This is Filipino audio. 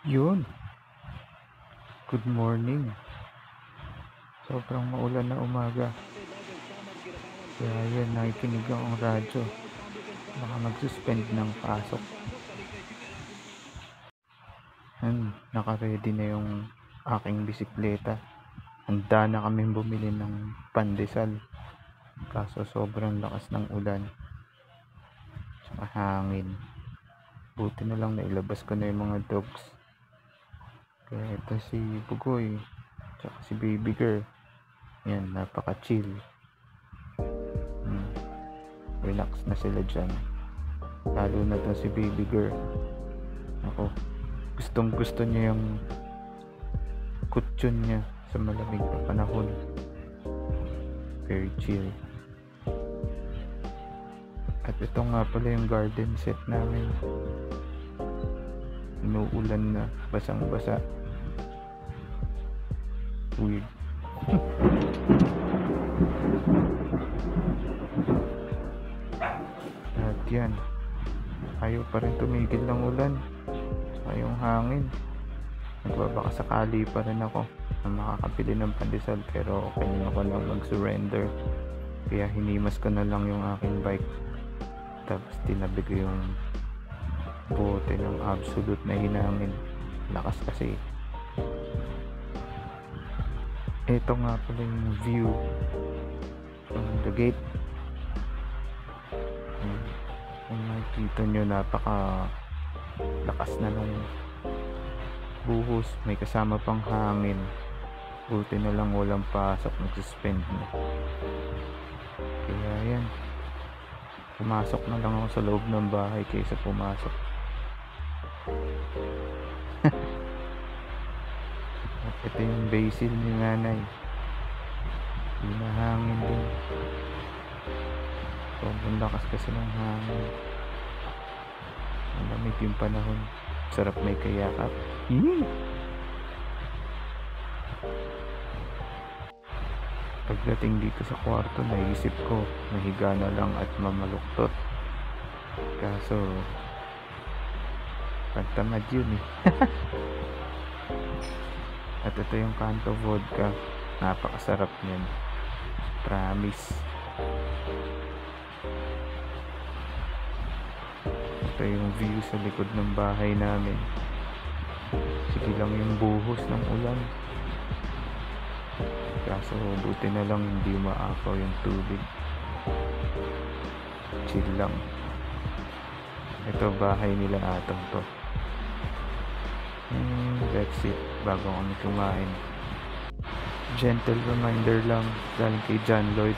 Yun, good morning. Sobrang maulan na umaga. Kaya yan, nakikinig ang radyo. Baka mag-suspend ng pasok. Naka-ready na yung aking bisikleta. Handa na kaming bumili ng pandesal. Kaso sobrang lakas ng ulan. Tsaka hangin. Buti na lang nailabas ko na yung mga dogs. Kaya ito si Bugoy. Tsaka si Baby Girl. Yan, napaka-chill. Relax na sila dyan. Lalo na to si Baby Girl. Ako, gustong gusto niya yung kutsyon niya sa malamig na panahon. Very chill. At ito nga pala yung garden set namin. Inuulan na, basang basa. Weird. At yan, ayaw pa rin tumigil ng ulan. Saka yung hangin. Nagbabaka sakali pa rin ako na makakabili ng pandesal, pero okay na ako lang mag-surrender. Kaya hinimas ko na lang yung aking bike. Tapos tinabi ko yung bote ng absolute na hinangin. Lakas kasi. Ito nga pala yung view from the gate. Kung nakikita nyo, napaka lakas na nung buhos. May kasama pang hangin. Buti na lang walang pasok, nag-suspend na. Kaya yan, pumasok na lang ako sa loob ng bahay kaysa pumasok. At ito yung basil ni nanay. Hinahangin din. Sobrang lakas kasi ng hangin. Malamig yung panahon. Sarap may kayakap. Pagdating dito sa kwarto, naisip ko mahiga na lang at mamaluktot. Kaso pagtamad yun eh. At ito yung Kanto vodka. Napakasarap niyan, promise. Ito yung view sa likod ng bahay namin. Sige lang yung buhos ng ulan. Kaso buti na lang hindi maapaw yung tubig. Chill lang. Ito bahay nila Atong to. That's it. Bago kami kumain, gentle reminder lang galing kay John Lloyd.